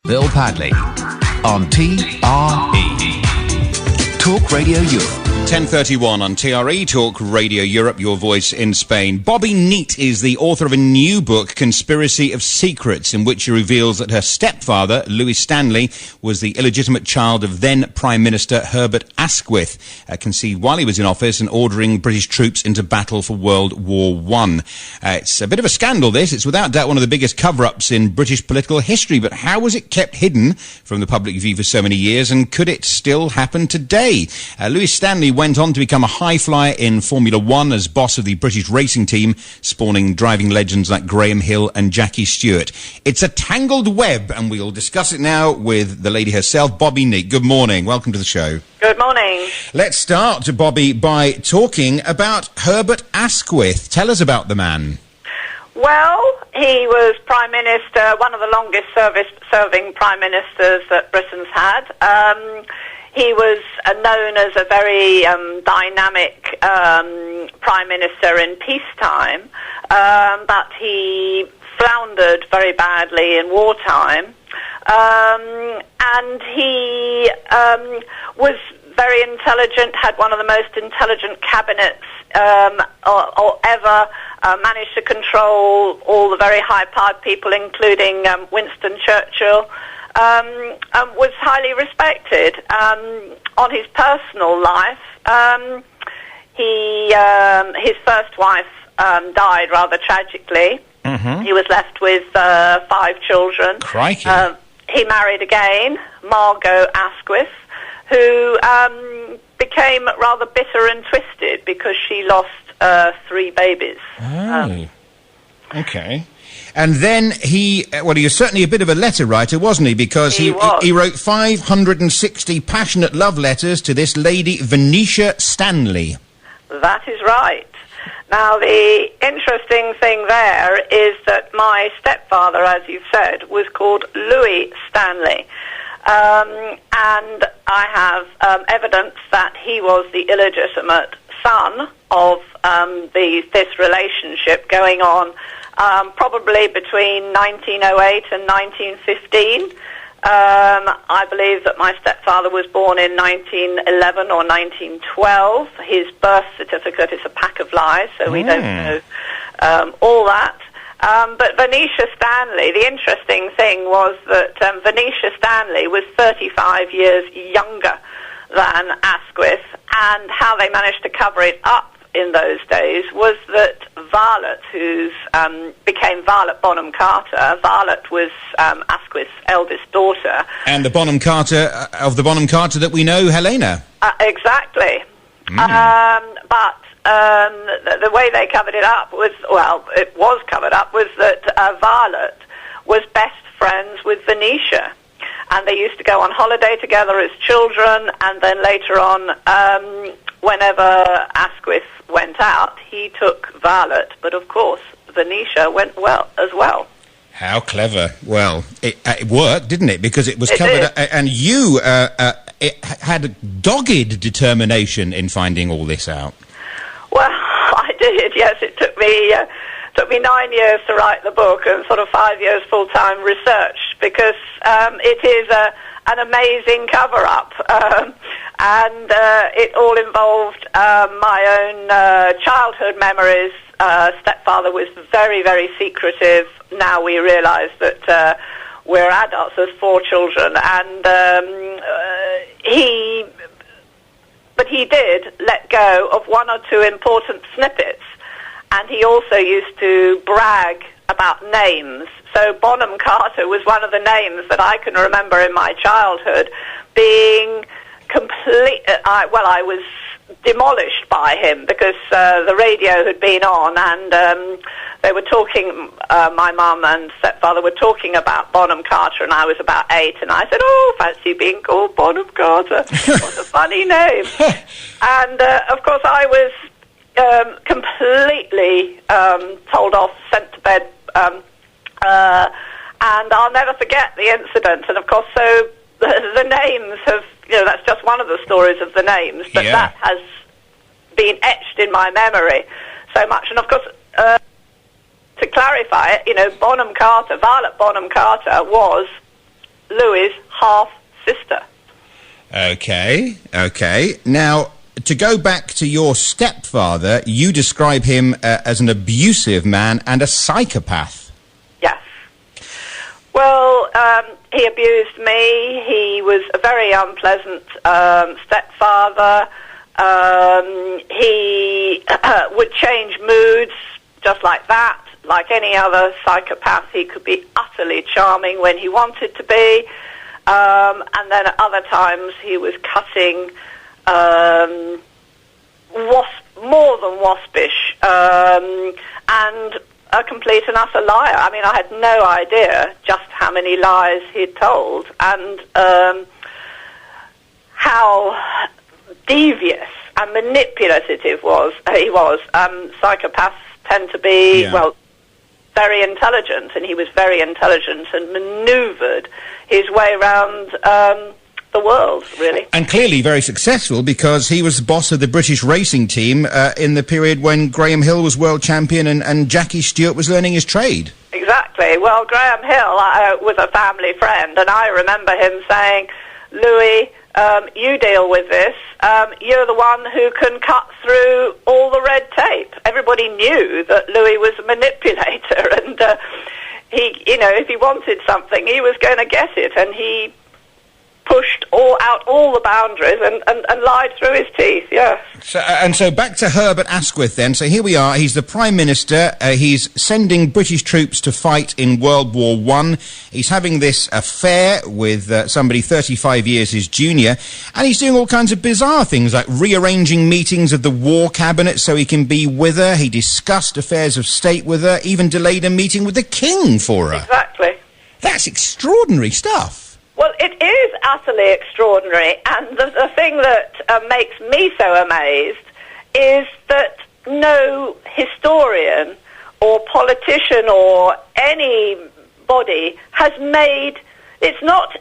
Bill Padley on TRE. Talk Radio Europe. 10:31 on TRE, Talk Radio Europe, your voice in Spain. Bobbie Neate is the author of a new book, Conspiracy of Secrets, in which she reveals that her stepfather, Louis Stanley, was the illegitimate child of then Prime Minister Herbert Asquith, conceived while he was in office and ordering British troops into battle for World War I. It's a bit of a scandal, this. It's without doubt one of the biggest cover-ups in British political history, but how was it kept hidden from the public view for so many years, and could it still happen today? Louis Stanley went on to become a high flyer in Formula One as boss of the British racing team, spawning driving legends like Graham Hill and Jackie Stewart. It's a tangled web, and we'll discuss it now with the lady herself, Bobbie Neate. Good morning. Welcome to the show. Good morning. Let's start, Bobbie, by talking about Herbert Asquith. Tell us about the man. Well, he was Prime Minister, one of the longest serving Prime Ministers that Britain's had. He was known as a very dynamic Prime Minister in peacetime, but he floundered very badly in wartime. And he was very intelligent, had one of the most intelligent cabinets or ever, managed to control all the very high-powered people, including Winston Churchill. Was highly respected. On his personal life, his first wife died rather tragically. Mm-hmm. He was left with 5 children. Crikey. He married again, Margot Asquith, who became rather bitter and twisted because she lost 3 babies. Oh, okay. And then he was certainly a bit of a letter writer, wasn't he? Because he wrote 560 passionate love letters to this lady, Venetia Stanley. That is right. Now, the interesting thing there is that my stepfather, as you've said, was called Louis Stanley. And I have evidence that he was the illegitimate son of this relationship going on probably between 1908 and 1915. I believe that my stepfather was born in 1911 or 1912. His birth certificate is a pack of lies, so we don't know all that. But Venetia Stanley, the interesting thing was that Venetia Stanley was 35 years younger than Asquith, and how they managed to cover it up in those days was that Violet, who became Violet Bonham Carter, Violet was Asquith's eldest daughter. And the Bonham Carter, of the Bonham Carter that we know, Helena. Exactly. But the way they covered it up was, it was covered up, was that Violet was best friends with Venetia. And they used to go on holiday together as children, and then later on, whenever Asquith went out, he took Violet, but of course, Venetia went as well. How clever. Well, it worked, didn't it? Because it was covered, and you had a dogged determination in finding all this out. Well, I did, yes. It took me 9 years to write the book and sort of 5 years full-time research, because it is an amazing cover-up, and it all involved my own childhood memories. Stepfather was very, very secretive. Now we realise that we're adults, there's 4 children, and he did let go of 1 or 2 important snippets. And he also used to brag about names. So Bonham Carter was one of the names that I can remember in my childhood being I was demolished by him because the radio had been on, and they were talking, my mum and stepfather were talking about Bonham Carter, and I was about 8, and I said, "Oh, fancy being called Bonham Carter. What a funny name." And, of course, I was completely told off, sent to bed, and I'll never forget the incident. And of course, so the names have, that's just one of the stories of the names, but that has been etched in my memory so much. And of course, to clarify it, Bonham Carter, Violet Bonham Carter was Louis half-sister. Okay. Now, to go back to your stepfather, you describe him as an abusive man and a psychopath. Yes. Well, he abused me. He was a very unpleasant stepfather. He would change moods just like that. Like any other psychopath, he could be utterly charming when he wanted to be. And then at other times he was cutting, more than waspish, and a complete and utter liar. I mean, I had no idea just how many lies he'd told, and how devious and manipulative he was. Psychopaths tend to be, very intelligent, and he was very intelligent and manoeuvred his way around the world, really. And clearly very successful, because he was the boss of the British racing team in the period when Graham Hill was world champion and Jackie Stewart was learning his trade. Exactly. Well, Graham Hill was a family friend, and I remember him saying, Louis, you deal with this. You're the one who can cut through all the red tape. Everybody knew that Louis was a manipulator, and he, if he wanted something, he was going to get it, and he pushed out all the boundaries and lied through his teeth, yes. So back to Herbert Asquith then. So here we are. He's the Prime Minister. He's sending British troops to fight in World War I. He's having this affair with somebody 35 years his junior. And he's doing all kinds of bizarre things, like rearranging meetings of the War Cabinet so he can be with her. He discussed affairs of state with her, even delayed a meeting with the King for her. Exactly. That's extraordinary stuff. Well, it is utterly extraordinary, and the thing that makes me so amazed is that no historian or politician or anybody has made... It's not...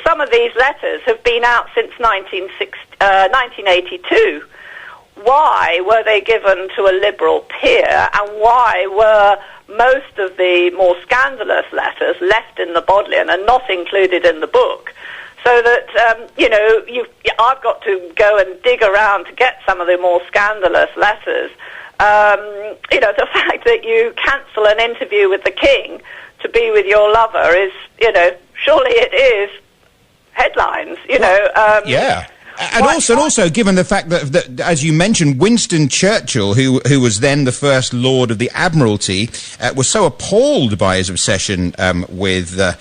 Some of these letters have been out since 1982. Why were they given to a Liberal peer, and why were most of the more scandalous letters left in the Bodleian and not included in the book? So that, I've got to go and dig around to get some of the more scandalous letters. The fact that you cancel an interview with the King to be with your lover is, surely it is headlines, Yeah. And also, given the fact that, as you mentioned, Winston Churchill, who was then the First Lord of the Admiralty, was so appalled by his obsession with the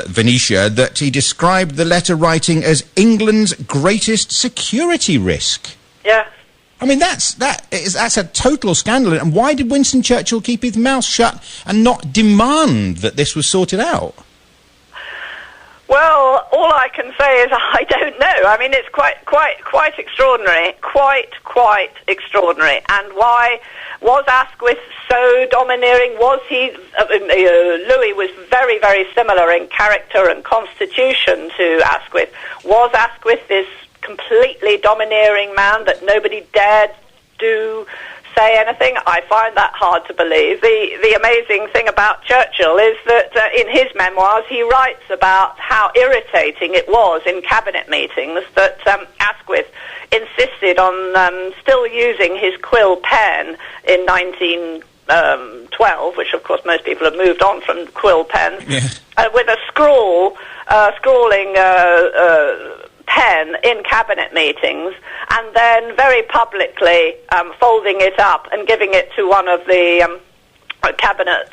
Venetia that he described the letter writing as England's greatest security risk. Yeah. I mean, that's a total scandal. And why did Winston Churchill keep his mouth shut and not demand that this was sorted out? Well, all I can say is I don't know. I mean, it's quite extraordinary, quite extraordinary. And why was Asquith so domineering? Was he? Louis was very, very similar in character and constitution to Asquith. Was Asquith this completely domineering man that nobody dared say anything? I find that hard to believe. The amazing thing about Churchill is that in his memoirs he writes about how irritating it was in cabinet meetings that Asquith insisted on still using his quill pen in 1912, which of course most people have moved on from quill pens, with a scrawling pen in cabinet meetings, and then very publicly folding it up and giving it to one of the cabinet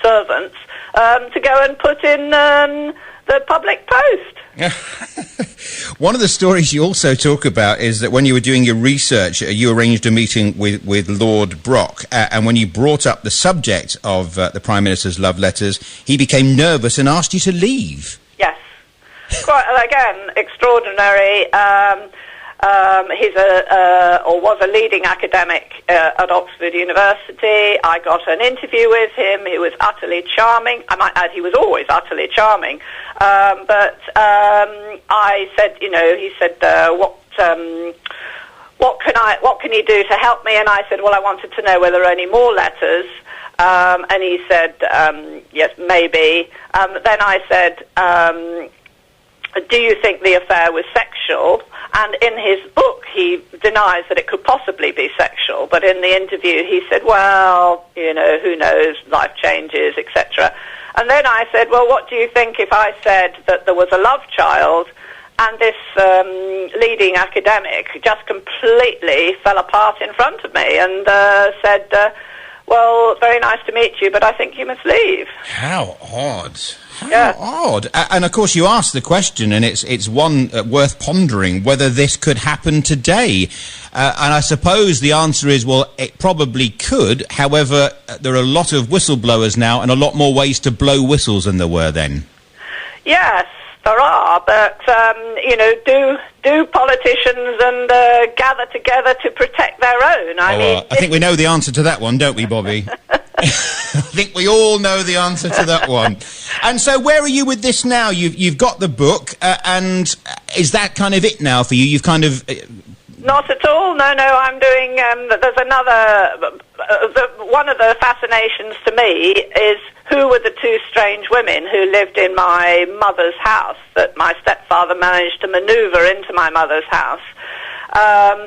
servants to go and put in the public post. One of the stories you also talk about is that when you were doing your research, you arranged a meeting with Lord Brock, and when you brought up the subject of the Prime Minister's love letters, he became nervous and asked you to leave. Yes. Quite, again, extraordinary. He's was a leading academic at Oxford University. I got an interview with him. He was utterly charming. I might add, he was always utterly charming. But I said, he said, what can you do to help me? And I said, well, I wanted to know whether there are any more letters. And he said, yes, maybe. Then I said, do you think the affair was sexual? And in his book, he denies that it could possibly be sexual. But in the interview, he said, well, you know, who knows, life changes, etc. And then I said, well, what do you think if I said that there was a love child and this leading academic just completely fell apart in front of me and said, well, very nice to meet you, but I think you must leave. How odd. How odd. And, of course, you asked the question, and it's one worth pondering, whether this could happen today. And I suppose the answer is, well, it probably could. However, there are a lot of whistleblowers now and a lot more ways to blow whistles than there were then. Yes, there are, but, you know, do politicians and gather together to protect their own? I think we know the answer to that one, don't we, Bobbie? I think we all know the answer to that one. And so where are you with this now? You've got the book, and is that kind of it now for you? You've kind of... Not at all. No, I'm doing... there's another... one of the fascinations to me is who were the two strange women who lived in my mother's house that my stepfather managed to manoeuvre into my mother's house.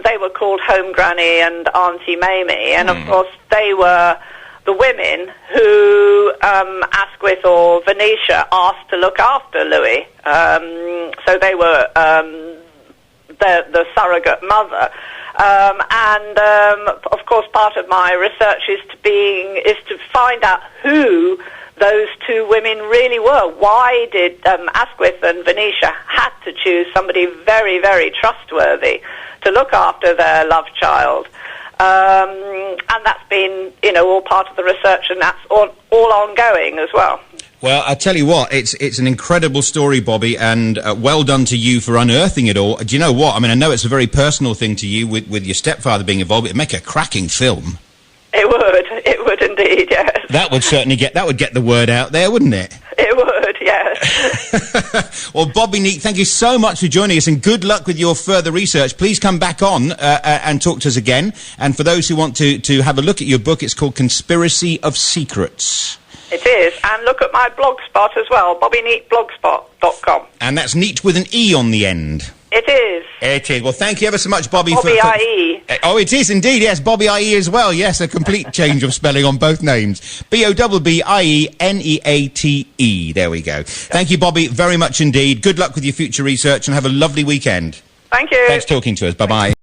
They were called Home Granny and Auntie Mamie, and of course they were the women who Asquith or Venetia asked to look after Louis. So they were the surrogate mother. Of course, part of my research is to find out who those two women really were. Why did Asquith and Venetia had to choose somebody very, very trustworthy to look after their love child? And that's been, you know, all part of the research, and that's all ongoing as well. Well, I tell you what, it's an incredible story, Bobbie, and well done to you for unearthing it all. Do you know what? I mean, I know it's a very personal thing to you with your stepfather being involved. It'd make a cracking film. It would indeed, yes. That would certainly get the word out there, wouldn't it? It would, yes. Well, Bobbie Neate, thank you so much for joining us, and good luck with your further research. Please come back on and talk to us again. And for those who want to have a look at your book, it's called Conspiracy of Secrets. It is, and look at my blogspot as well, bobbieneateblogspot.com. And that's neat with an E on the end. It is. It is. Well, thank you ever so much, Bobbie. Bobbie IE. Oh, it is indeed, yes, Bobbie IE as well. Yes, a complete change of spelling on both names. BOBBIENEATE. There we go. Thank you, Bobbie, very much indeed. Good luck with your future research and have a lovely weekend. Thank you. Thanks for talking to us. Bye-bye.